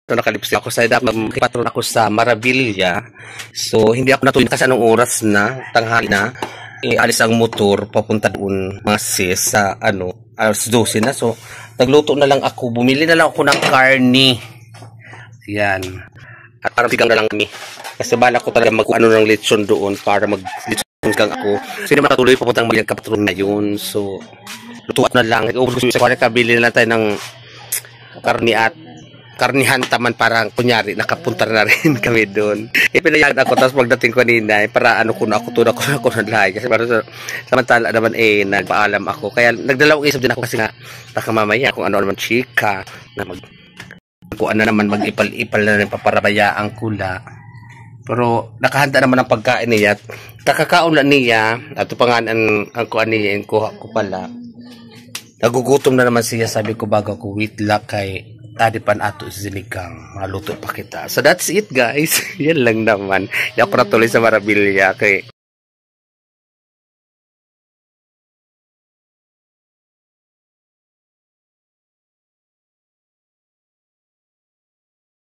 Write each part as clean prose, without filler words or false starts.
So, nakalipstik ako sa patron ako sa Maravilla. So, hindi ako natuloy kasi anong oras na, tanghali na, alis ang motor, papunta doon, mga sis, sa, alas 12 na. So, nagluto na lang ako, bumili na lang ako ng karni. Yan. At parang tigang na lang kami. Kasi bala ko talaga ng lechon doon para mag-lechon kang ako. Kasi naman natuloy, papuntang magiging kapatron na yun. So, lutuan na lang. Gusto sa kanya, kabili na lang tayo ng karni at karnihan taman parang kunyari nakapunta na rin kami doon. Pinayagan ako tapos pagdating ko kanina para ako na lahat kasi para samantala naman nagpaalam ako kaya nagdalawang isip din ako kasi nga baka mamaya kung ano naman chika na kuan na naman mag-ipal-ipal na rin paparabayaan kula. Pero nakahanda naman ang pagkain niya. Kakakaon na niya at pa nga ang kuan niya kuha ko pala. Nagugutom na naman siya, sabi ko bago ko wait lang kay tadi pan ato sinigang maluto pa kita. So that's it guys. Yan lang naman. Yan ako natuloy sa Maravilla kay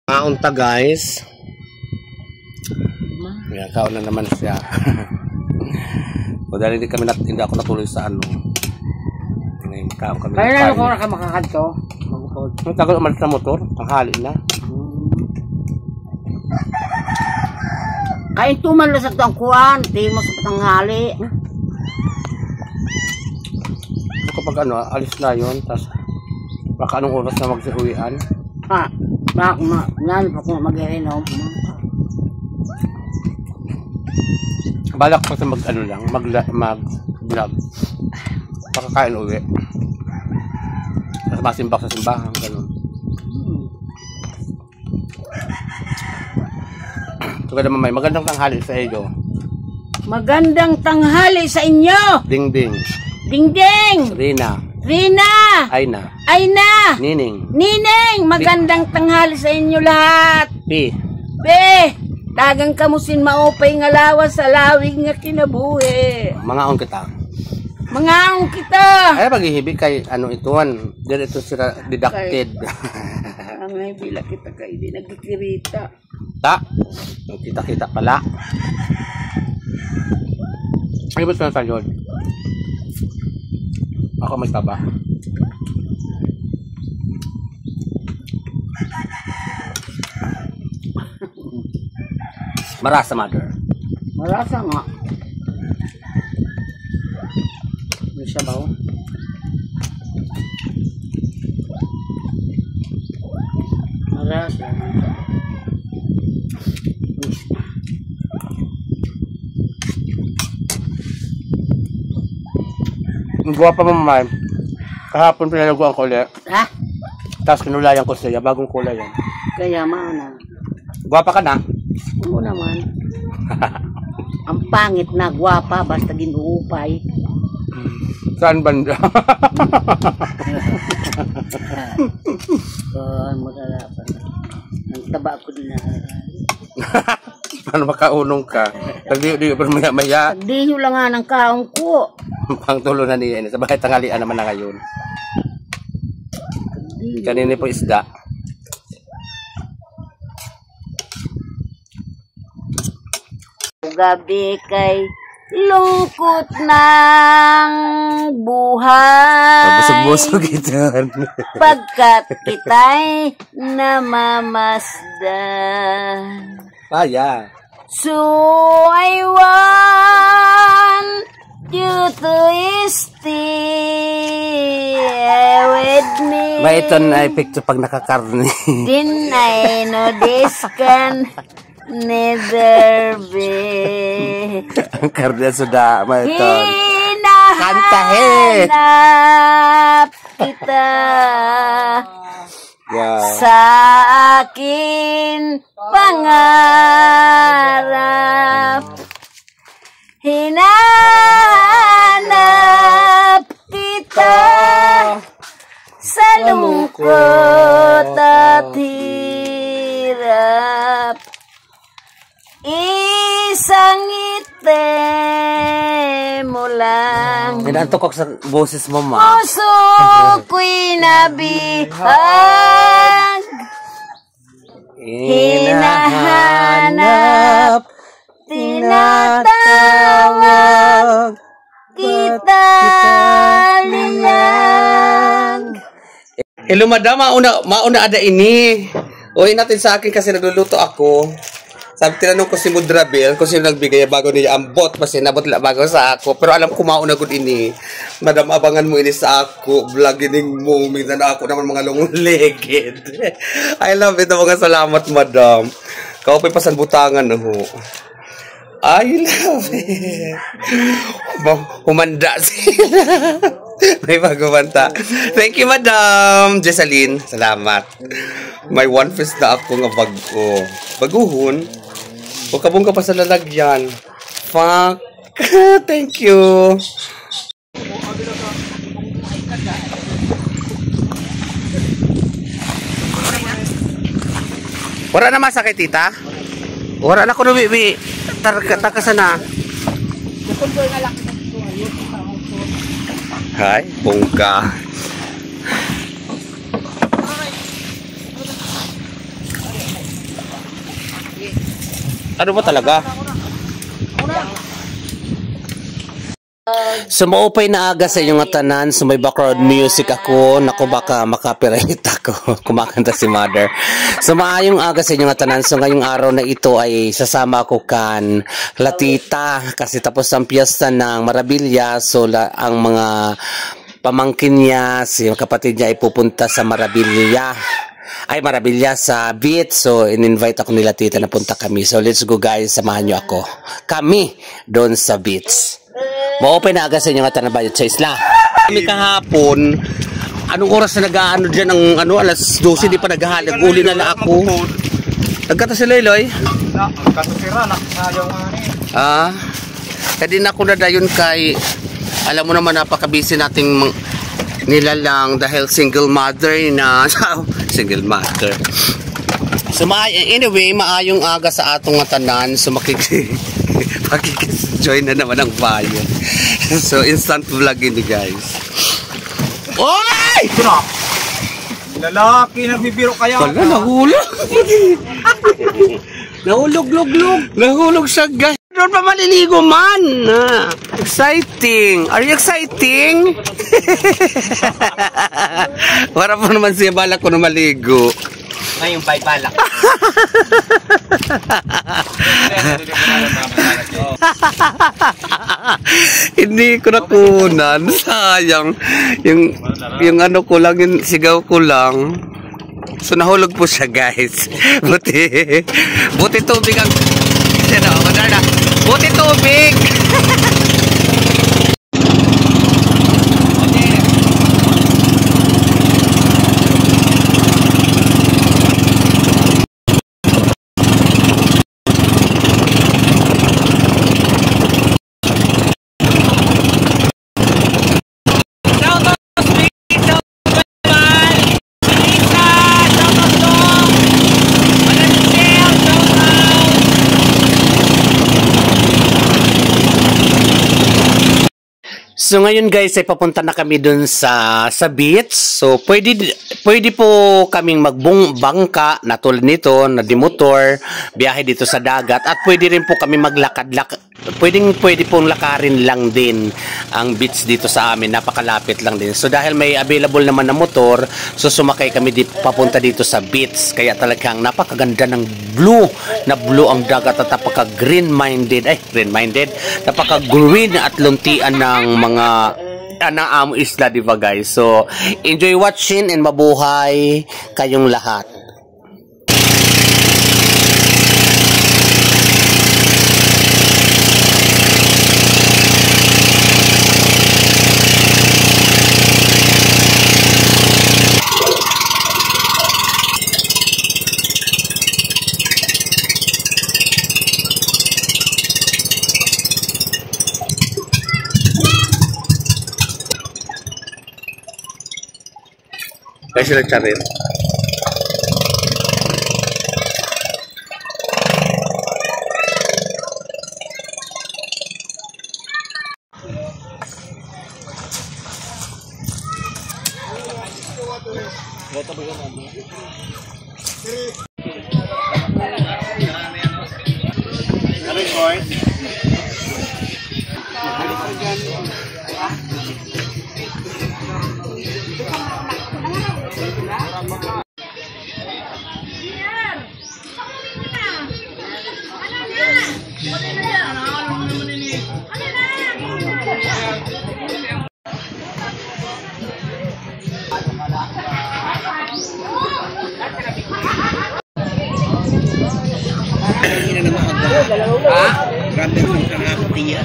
maunta guys. Yan, kaon na naman siya. O dahil hindi ako natuloy sa kaon kami. Kaya na ako ka makakanto. Tagal umalis sa motor, tanghali na. Kain tuman lang sa tangkuan, di mo sa tanghali. Kapag alis na yun, tapos baka anong oras na magsiuwian? Yan, baka mag-iinom. Balak pa sa mag-vlog. Pakakain uwi. Tapos masimbak sa simbahan, gano'n. So, kaya naman magandang tanghali sa iyo. Magandang tanghali sa inyo! Ding-ding. Ding-ding! Rina. Aina! Nining! Magandang tanghali sa inyo lahat! P! Dagang kamusin maupay nga lawas sa lawig nga kinabuhi. Mangaon kita. Mangaon kita! Ay, paghihibig kay ituan. Dito ito sila deducted. Ang bila kita kay di nagkikirita. Kita pala. Ay, ba't na tayo? Ako may taba. Marasa, mother. Marasa nga. May sabaw. Marasa. Ang guwapa mo, mamay. Kahapon pinalaguan ko ulit. Ha? Tapos kinulayan ko siya. Bagong kulay yan. Kaya maana. Guwapa ka na? Oo naman. Ang pangit na gwapa basta ginuupay. Saan banda? Magala pa na. Ang taba ko din na. Paano makaunong ka? Di pa maya-maya. Di nyo lang nga ng kaong ko. Pangtulo na niya. Sa bahay tanghalian naman na ngayon. Kanina po isda. Gabi kay lungkot ng buhay. Busog-busog ito. Pagkat kita'y namamasdan. Kaya. So I want you to stay with me. Maiton ay picture pag nakakarni. Din I know this can never be. Ang karne sudah maiton. Hinahanap kita. Yeah. Sa akin pangarap, hinanap kita sa lungkot at hirap. Isang ngiti mo lang. Hinantok ako sa boses mo, ma. Puso ko'y nabihag. hinahanap, tinatawag, kita lilang. Hello madam, mauna ada ini. Uwi natin sa akin kasi nagluluto ako. Sabi, tinanong ko si Mudrabel kung sino nagbigay bago niya ang bot. Kasi nabot bago sa ako. Pero alam ko mauna ko ini. Madam, abangan mo ini sa ako. Vlogging mo. Minsan ako naman mga lungong-legged. I love it. Mga salamat, madam. Kaupay pasan butangan na ho. I love it. Humanda sila. May bagumanta. Thank you, madam. Jessalyn, salamat. May one piece na ako nga bago. Baguhon. O kabong ka pa sa lalagyan. Fuck. Thank you. Wala na masakit, tita? Wala na ko na, bibi. Takasan na. Hay, bongga. Ano ba talaga? So maupay na aga sa inyong tanan. So may background music ako. Naku, baka makapirate ako. Kumakanta si mother. So maayong aga sa inyong tanan. So ngayong araw na ito ay sasama ko kan Latita. Kasi tapos ang piyesta ng Marabilia. So ang mga pamangkin niya, si kapatid niya ay pupunta sa Marabilia. Marabilia sa beach. So in-invite ako nila tita na punta kami. So let's go guys, samahan nyo ako. Kami doon sa beach. Ma-open na aga sa inyo nga tanabayot sa isla. Kami kahapon, anong oras na nag-ano dyan ang alas 12, di pa naghahalag. Uli na ako. Nagkata si Loyloy? Nagkatutira na. Kadi na ako nadayon kay, alam mo naman napaka-busy nating nilalang dahil single mother na. Single mother. So anyway, maayong aga sa atong tanan. So makikis-join na naman ang bayan. So instant vlog ini guys. Oy! Ito na. Lalaki nagbibiro kaya. Wala, nahulog. Nahulog-log-log. Nahulog siya guys. Doon pa maliligo man. Exciting. Are you exciting? Para po naman siya balak ko na maligo. Ngayong balak. Hindi ko nakunan. Sayang. Yung ano ko lang, yung sigaw ko lang. So nahulog po siya guys. Buti tubig ang buti tubig. So ngayon guys ay papunta na kami dun sa beach. So pwede po kaming magbangka na tulad nito na dimotor, biyahe dito sa dagat at pwede rin po kami maglakad-lakad. Pwede pong lakarin lang din ang beach dito sa amin, napakalapit lang din. So dahil may available naman na motor, so sumakay kami papunta dito sa beach. Kaya talagang napakaganda ng blue ang dagat at napaka-green-minded, napaka-green at luntian ng mga amo isla, diba guys? So enjoy watching and mabuhay kayong lahat. Kaya sila charin.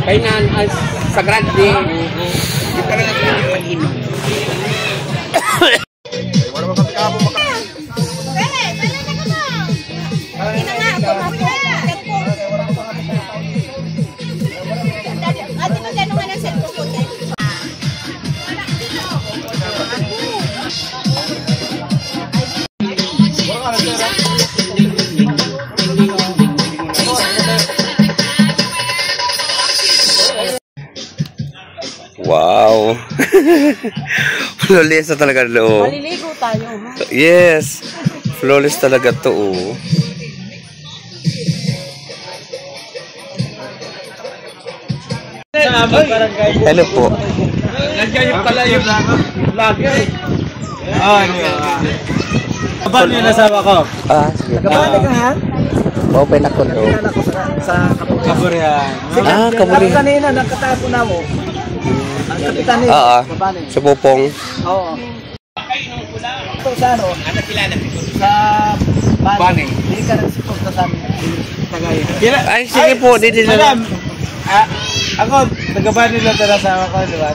Kainan sa grande. Di pa lang ako mag-inom. Wow. Flawless na talaga loob. Maliligo tayo, ha? Yes. Flawless talaga to. Oh. Hello po. Nandiyan pala yung vlogger. Ano yun? Kaban yung nasawa ko. Sige. Kabalik ka, ha? Open ako to. Sa Kaburihan. Kabuli. Kanina, nakatapo na mo. Ang kapitan niya. Sa Pupong. Oo. Ito sa ano? Sa Bani. Hindi ka nagsipog sa amin. Tagay. Ay, sige po. Dito na. Ako, taga-ban nila tarasawa ko, di ba?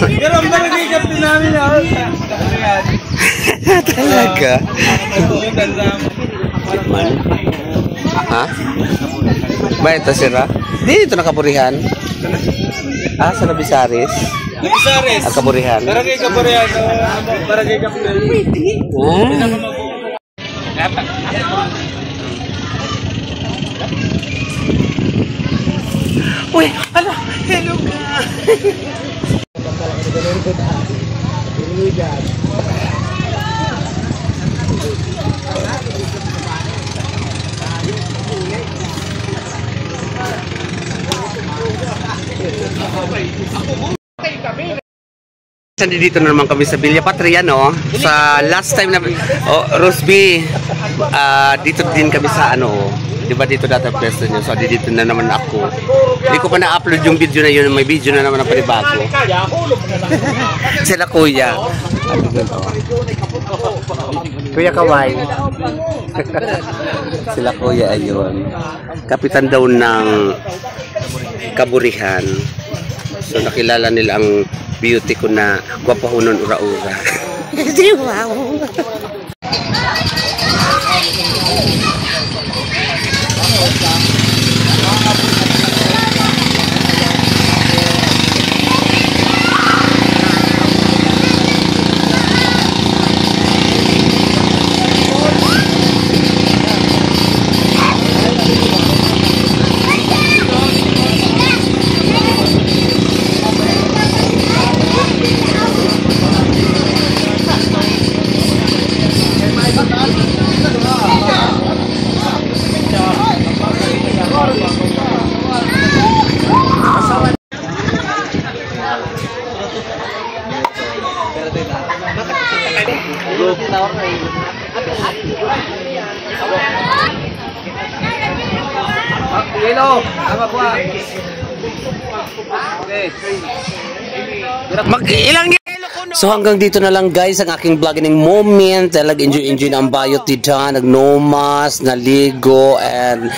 Pero ang barangay din namin, Talaga. Ha? Ba ito sira? Dito na Kaburihan. Sa Nabisaris. Nabisaris. Kaburihan. Barangay Kaburihan. Barangay Kaburihan. Uy, ano? Hello ka. Dito na naman kami sa Villa Patria, no? Sa last time na Rosby, dito din kami sa ano, di ba dito dati pwesto nyo? So dito na naman ako. Hindi ko pa na-upload yung video na yun, may video na naman na panibago. Sila kuya. Kuya Kaway. Sila kuya ayun. Kapitan daw ng Kaburihan. So nakilala nila ang beauty ko na gwapahunon ura-ura. Wow. Hello, apa po? Mag-ilang So hanggang dito na lang guys ang aking vlogging moment. Talagang enjoy na ang bayot dito. Nagnomas, naligo, and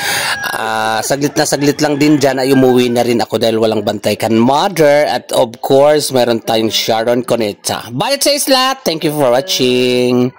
saglit lang din dyan ay umuwi na rin ako dahil walang bantay kan mother. At of course, meron tayong Sharon Coneta. Bayot sa isla. Thank you for watching.